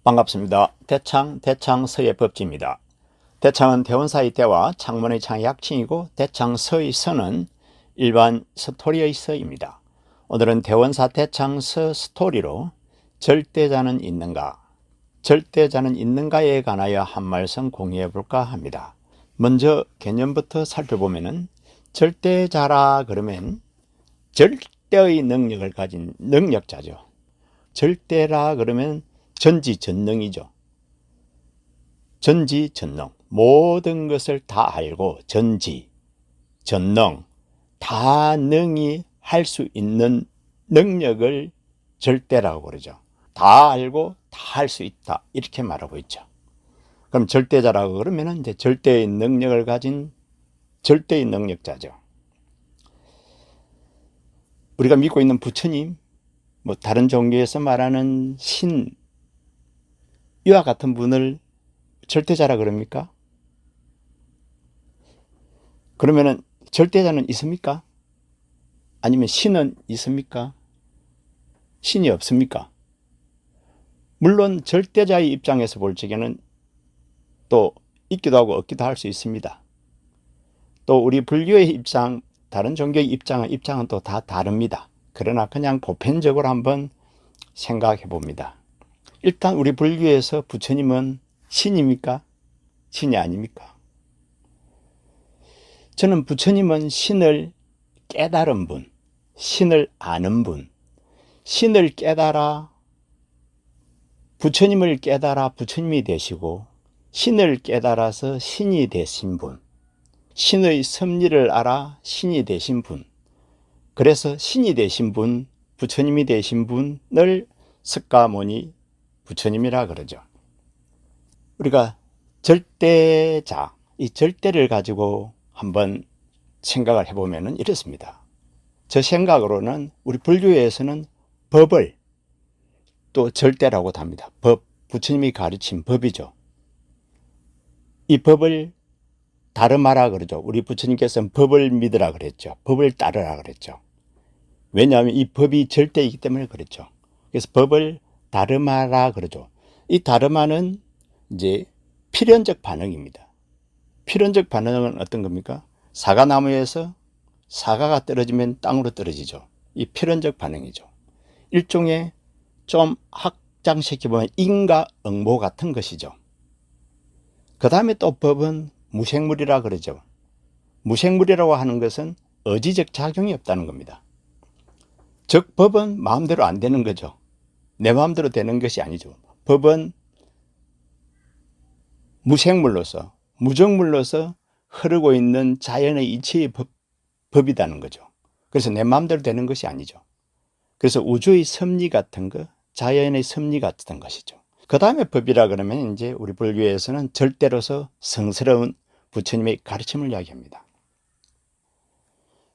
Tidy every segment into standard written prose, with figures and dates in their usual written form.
반갑습니다. 대창서의 법지입니다. 대창은 대원사의 대와 창문의 창의 약칭이고 대창서의 서는 일반 스토리의 서입니다. 오늘은 대원사 대창서 스토리로 절대자는 있는가, 절대자는 있는가에 관하여 한 말씀 공유해 볼까 합니다. 먼저 개념부터 살펴보면은 절대자라 그러면 절대의 능력을 가진 능력자죠. 절대라 그러면 전지전능이죠. 전지전능, 모든 것을 다 알고 전지, 전능, 다 능히 할 수 있는 능력을 절대라고 그러죠. 다 알고 다 할 수 있다, 이렇게 말하고 있죠. 그럼 절대자라고 그러면 이제 절대의 능력을 가진 절대의 능력자죠. 우리가 믿고 있는 부처님, 다른 종교에서 말하는 신, 이와 같은 분을 절대자라 그럽니까? 그러면은 절대자는 있습니까? 아니면 신은 있습니까? 신이 없습니까? 물론 절대자의 입장에서 볼 적에는 또 있기도 하고 없기도 할 수 있습니다. 또 우리 불교의 입장, 다른 종교의 입장은 또 다 다릅니다. 그러나 그냥 보편적으로 한번 생각해 봅니다. 일단 우리 불교에서 부처님은 신입니까? 신이 아닙니까? 저는 부처님은 신을 깨달은 분, 신을 아는 분, 신을 깨달아 부처님을 깨달아 부처님이 되시고 신을 깨달아서 신이 되신 분, 신의 섭리를 알아 신이 되신 분, 그래서 신이 되신 분, 부처님이 되신 분을 석가모니 부처님이라 그러죠. 우리가 절대자, 이 절대를 가지고 한번 생각을 해보면 이렇습니다. 저 생각으로는 우리 불교에서는 법을 또 절대라고 합니다. 법, 부처님이 가르친 법이죠. 이 법을 다르마라 그러죠. 우리 부처님께서는 법을 믿으라 그랬죠. 법을 따르라 그랬죠. 왜냐하면 이 법이 절대이기 때문에 그랬죠. 그래서 법을 다르마라 그러죠. 이 다르마는 이제 필연적 반응입니다. 필연적 반응은 어떤 겁니까? 사과나무에서 사과가 떨어지면 땅으로 떨어지죠. 이 필연적 반응이죠. 일종의 좀 확장시켜보면 인과응보 같은 것이죠. 그 다음에 또 법은 무생물이라 그러죠. 무생물이라고 하는 것은 의지적 작용이 없다는 겁니다. 즉 법은 마음대로 안 되는 거죠. 내 마음대로 되는 것이 아니죠. 법은 무생물로서, 무정물로서 흐르고 있는 자연의 이치의 법이라는 거죠. 그래서 내 마음대로 되는 것이 아니죠. 그래서 우주의 섭리 같은 거, 자연의 섭리 같은 것이죠. 그 다음에 법이라 그러면 이제 우리 불교에서는 절대로서 성스러운 부처님의 가르침을 이야기합니다.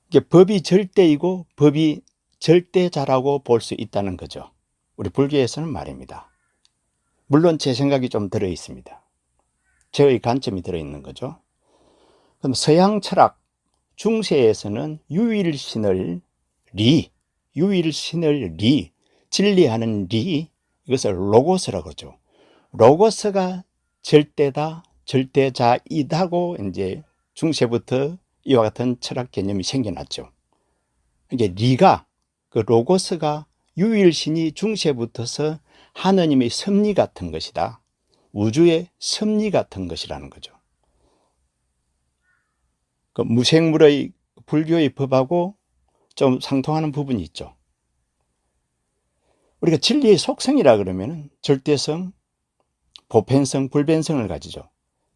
이게 법이 절대이고 법이 절대자라고 볼 수 있다는 거죠. 우리 불교에서는 말입니다. 물론 제 생각이 좀 들어 있습니다. 저의 관점이 들어 있는 거죠. 그럼 서양 철학 중세에서는 유일신을 진리하는 이것을 로고스라고 하죠. 로고스가 절대다, 절대자이다고 이제 중세부터 이와 같은 철학 개념이 생겨났죠. 이게 리가, 그 로고스가 유일신이 중세부터서 하느님의 섭리 같은 것이다. 우주의 섭리 같은 것이라는 거죠. 그 무생물의 불교의 법하고 좀 상통하는 부분이 있죠. 우리가 진리의 속성이라 그러면 절대성, 보편성, 불변성을 가지죠.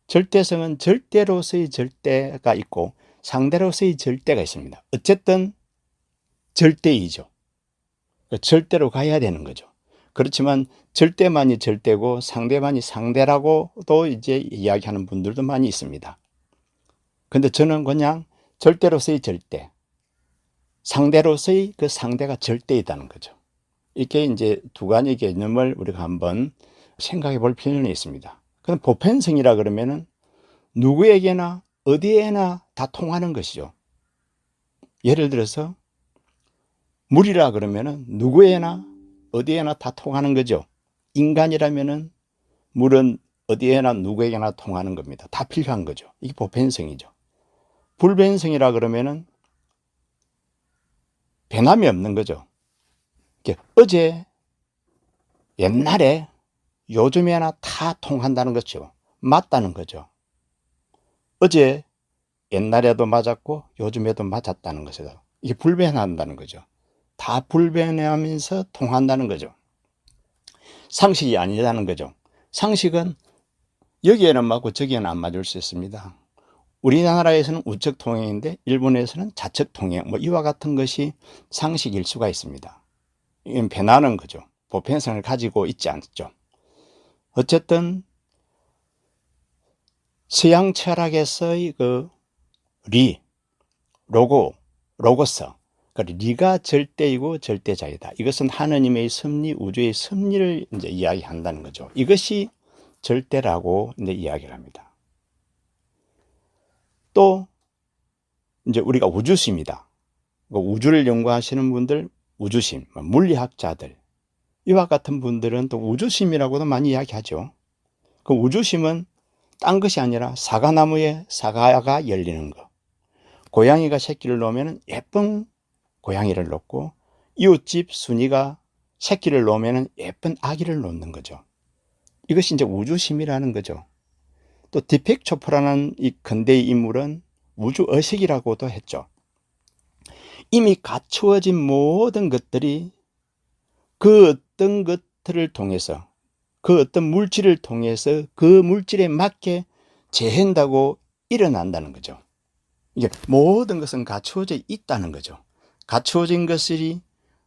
절대성은 절대로서의 절대가 있고 상대로서의 절대가 있습니다. 어쨌든 절대이죠. 절대로 가야 되는 거죠. 그렇지만 절대만이 절대고 상대만이 상대라고도 이제 이야기하는 분들도 많이 있습니다. 근데 저는 그냥 절대로서의 절대, 상대로서의 그 상대가 절대이다는 거죠. 이렇게 이제 두 가지 개념을 우리가 한번 생각해 볼 필요는 있습니다. 그럼 보편성이라 그러면은 누구에게나 어디에나 다 통하는 것이죠. 예를 들어서 물이라 그러면은 누구에나 어디에나 다 통하는 거죠. 인간이라면은 물은 어디에나 누구에게나 통하는 겁니다. 다 필요한 거죠. 이게 보편성이죠. 불변성이라 그러면은 변함이 없는 거죠. 어제, 옛날에, 요즘에나 다 통한다는 거죠. 맞다는 거죠. 어제, 옛날에도 맞았고 요즘에도 맞았다는 것이죠. 이게 불변한다는 거죠. 다 불변하면서 통한다는 거죠. 상식이 아니라는 거죠. 상식은 여기에는 맞고 저기에는 안 맞을 수 있습니다. 우리나라에서는 우측 통행인데 일본에서는 좌측 통행, 이와 같은 것이 상식일 수가 있습니다. 이건 변하는 거죠. 보편성을 가지고 있지 않죠. 어쨌든 서양 철학에서의 로고스, 그러니까 리가 절대이고 절대자이다. 이것은 하느님의 섭리, 우주의 섭리를 이제 이야기한다는 거죠. 이것이 절대라고 이제 이야기를 합니다. 또 이제 우리가 우주심이다. 우주를 연구하시는 분들, 우주심, 물리학자들, 이와 같은 분들은 또 우주심이라고도 많이 이야기하죠. 그 우주심은 딴 것이 아니라 사과나무에 사과가 열리는 것. 고양이가 새끼를 놓으면 예쁜 고양이를 놓고, 이웃집 순이가 새끼를 놓으면 예쁜 아기를 놓는 거죠. 이것이 이제 우주심이라는 거죠. 또 디펙 초프라는 이 근대의 인물은 우주의식이라고도 했죠. 이미 갖추어진 모든 것들이 그 어떤 것들을 통해서, 그 어떤 물질을 통해서 그 물질에 맞게 재현다고 일어난다는 거죠. 이게 모든 것은 갖추어져 있다는 거죠. 갖추어진 것이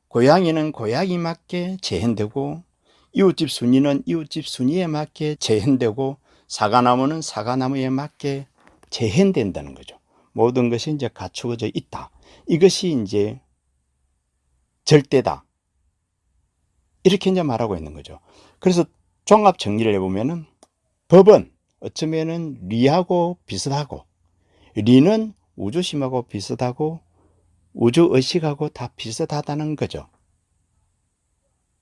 고양이는 고양이에 맞게 재현되고, 이웃집 순이는 이웃집 순이에 맞게 재현되고, 사과나무는 사과나무에 맞게 재현된다는 거죠. 모든 것이 이제 갖추어져 있다. 이것이 이제 절대다. 이렇게 이제 말하고 있는 거죠. 그래서 종합 정리를 해보면은 법은 어쩌면은 리하고 비슷하고, 리는 우주심하고 비슷하고 우주의식하고 다 비슷하다는 거죠.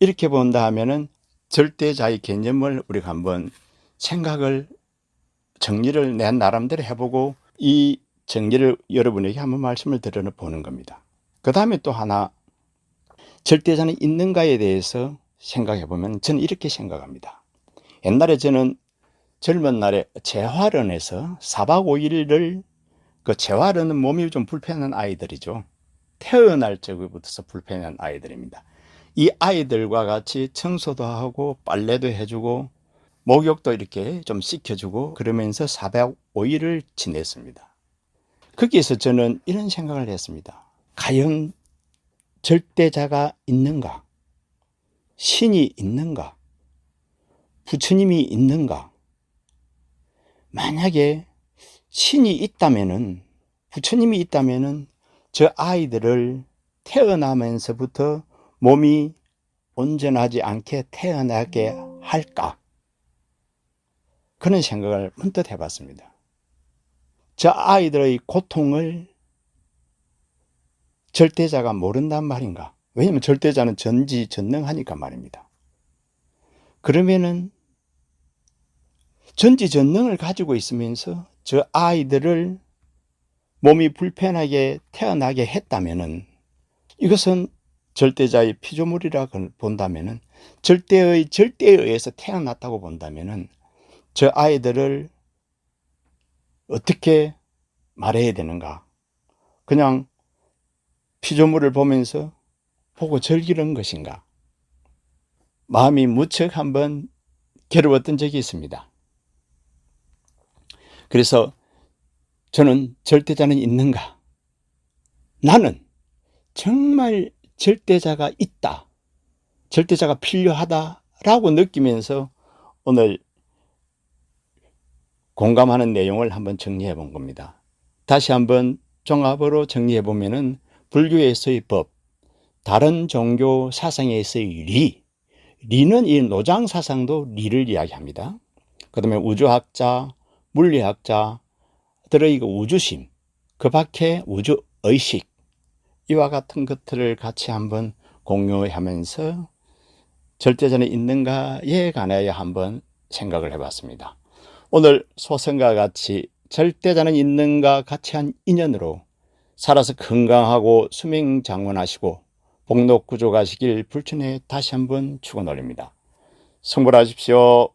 이렇게 본다 하면은 절대자의 개념을 우리가 한번 생각을, 정리를 내 나름대로 해보고 이 정리를 여러분에게 한번 말씀을 드려보는 겁니다. 그 다음에 또 하나, 절대자는 있는가에 대해서 생각해보면 저는 이렇게 생각합니다. 옛날에 저는 젊은 날에 재활원에서 4박 5일을, 그 재활원은 몸이 좀 불편한 아이들이죠. 태어날 적부터 불편한 아이들입니다. 이 아이들과 같이 청소도 하고 빨래도 해주고 목욕도 이렇게 좀 씻겨주고 그러면서 4박 5일을 지냈습니다. 거기에서 저는 이런 생각을 했습니다. 과연 절대자가 있는가? 신이 있는가? 부처님이 있는가? 만약에 신이 있다면은, 부처님이 있다면은 저 아이들을 태어나면서부터 몸이 온전하지 않게 태어나게 할까? 그런 생각을 문득 해봤습니다. 저 아이들의 고통을 절대자가 모른단 말인가? 왜냐하면 절대자는 전지전능하니까 말입니다. 그러면은 전지전능을 가지고 있으면서 저 아이들을 몸이 불편하게 태어나게 했다면은, 이것은 절대자의 피조물이라 본다면은, 절대에 의해서 태어났다고 본다면은 저 아이들을 어떻게 말해야 되는가? 그냥 피조물을 보면서 보고 즐기는 것인가? 마음이 무척 한번 괴로웠던 적이 있습니다. 그래서 저는 절대자는 있는가? 나는 정말 절대자가 있다, 절대자가 필요하다라고 느끼면서 오늘 공감하는 내용을 한번 정리해 본 겁니다. 다시 한번 종합으로 정리해 보면은 불교에서의 법, 다른 종교 사상에서의 리는 이 노장 사상도 리를 이야기합니다. 그 다음에 우주학자, 물리학자들의 우주심, 그 밖에 우주의식, 이와 같은 것들을 같이 한번 공유하면서 절대자는 있는가에 관하여 한번 생각을 해봤습니다. 오늘 소설과 같이 절대자는 있는가 같이 한 인연으로 살아서 건강하고 수명장원하시고 복록구조 가시길 불천에 다시 한번 축원 올립니다. 성불하십시오.